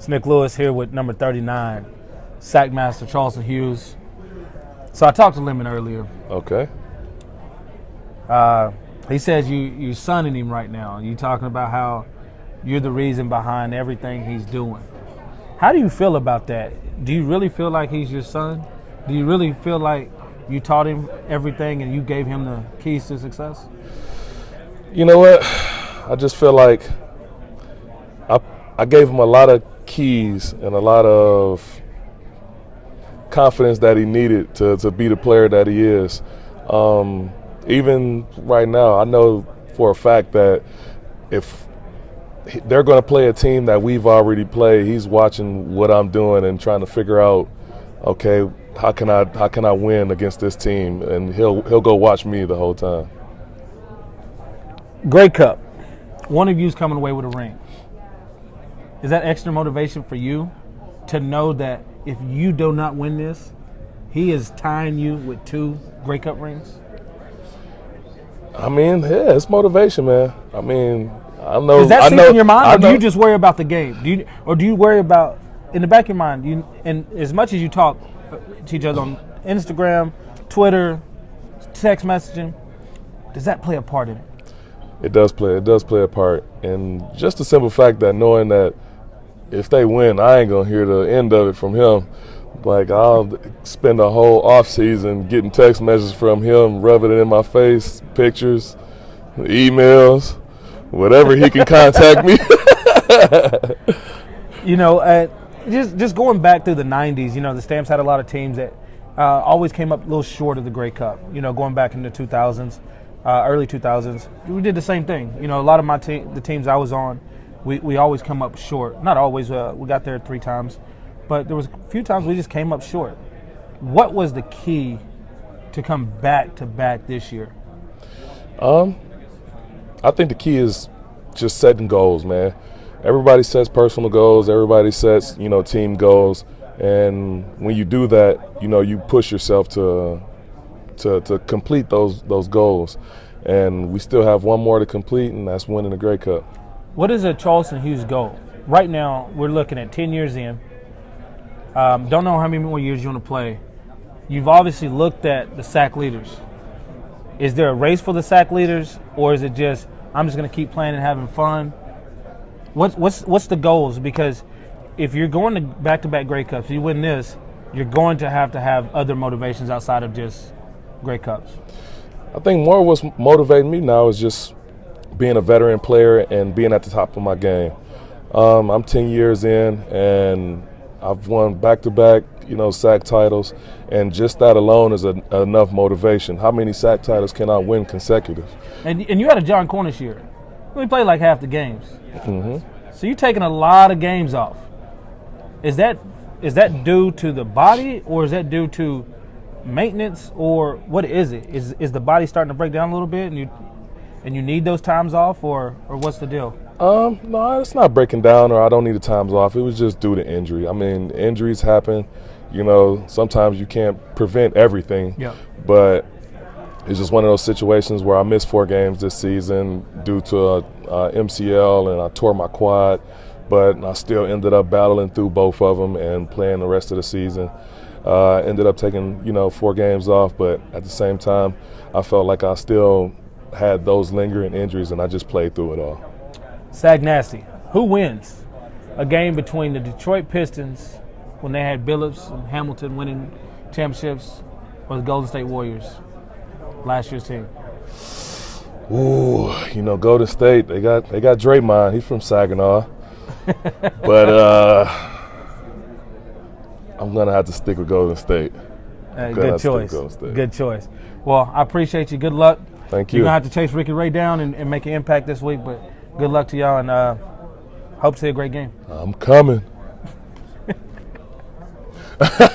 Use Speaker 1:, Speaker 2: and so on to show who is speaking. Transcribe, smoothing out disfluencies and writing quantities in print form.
Speaker 1: It's Nik Lewis here with number 39, sack master Charleston Hughes. So I talked to Lemon earlier.
Speaker 2: Okay.
Speaker 1: He says you're sunning him right now. You talking about how you're the reason behind everything he's doing. How do you feel about that? Do you really feel like he's your son? Do you really feel like you taught him everything and you gave him the keys to success?
Speaker 2: You know what? I just feel like I gave him a lot of keys and a lot of confidence that he needed to be the player that he is. Even right now, I know for a fact that if they're going to play a team that we've already played, he's watching what I'm doing and trying to figure out, okay, how can I win against this team? And he'll go watch me the whole time.
Speaker 1: Grey Cup. One of you's coming away with a ring. Is that extra motivation for you to know that if you do not win this, he is tying you with 2 Grey Cup rings?
Speaker 2: I mean, yeah, it's motivation, man. I mean, I know.
Speaker 1: Does that seep in your mind, or do you just worry about the game? Do you worry about, in the back of your mind, and as much as you talk to each other on Instagram, Twitter, text messaging, does that play a part in it?
Speaker 2: It does play a part. And just the simple fact that knowing that if they win, I ain't going to hear the end of it from him. Like, I'll spend a whole off season getting text messages from him, rubbing it in my face, pictures, emails, whatever he can contact me.
Speaker 1: You know, just going back through the 90s, you know, the Stamps had a lot of teams that always came up a little short of the Grey Cup. You know, going back into 2000s, early 2000s, we did the same thing. You know, a lot of the teams I was on, we always come up short. Not always. We got there 3 times. But there was a few times we just came up short. What was the key to come back to back this year?
Speaker 2: I think the key is just setting goals, man. Everybody sets personal goals. Everybody sets, team goals. And when you do that, you push yourself to complete those goals. And we still have one more to complete, and that's winning the Grey Cup.
Speaker 1: What is a Charleston Hughes goal? Right now, we're looking at 10 years in. Don't know how many more years you want to play. You've obviously looked at the sack leaders. Is there a race for the sack leaders, or is it just I'm just going to keep playing and having fun? What's the goals? Because if you're going to back-to-back Grey Cups, if you win this, you're going to have other motivations outside of just Grey Cups.
Speaker 2: I think more what's motivating me now is just being a veteran player and being at the top of my game. I'm 10 years in, and I've won back-to-back, sack titles, and just that alone is enough motivation. How many sack titles can I win consecutive?
Speaker 1: And you had a John Cornish year. We played like half the games.
Speaker 2: Mm-hmm.
Speaker 1: So you're taking a lot of games off. Is that due to the body, or is that due to maintenance, or what is it? Is the body starting to break down a little bit, and you need those times off, or what's the deal?
Speaker 2: No, it's not breaking down, or I don't need the times off. It was just due to injury. I mean, injuries happen. Sometimes you can't prevent everything.
Speaker 1: Yeah.
Speaker 2: But it's just one of those situations where I missed 4 games this season due to a MCL, and I tore my quad. But I still ended up battling through both of them and playing the rest of the season. Ended up taking, 4 games off, but at the same time, I felt like I still had those lingering injuries, and I just played through it all.
Speaker 1: Sag Nasty, who wins a game between the Detroit Pistons when they had Billups and Hamilton winning championships, or the Golden State Warriors, last year's team?
Speaker 2: Ooh, Golden State, they got Draymond. He's from Saginaw. But I'm going to have to stick with Golden State.
Speaker 1: Good choice. Good choice. Well, I appreciate you. Good luck.
Speaker 2: Thank you.
Speaker 1: You're going to have to chase Ricky Ray down and make an impact this week, but good luck to y'all, and hope to see a great game.
Speaker 2: I'm coming.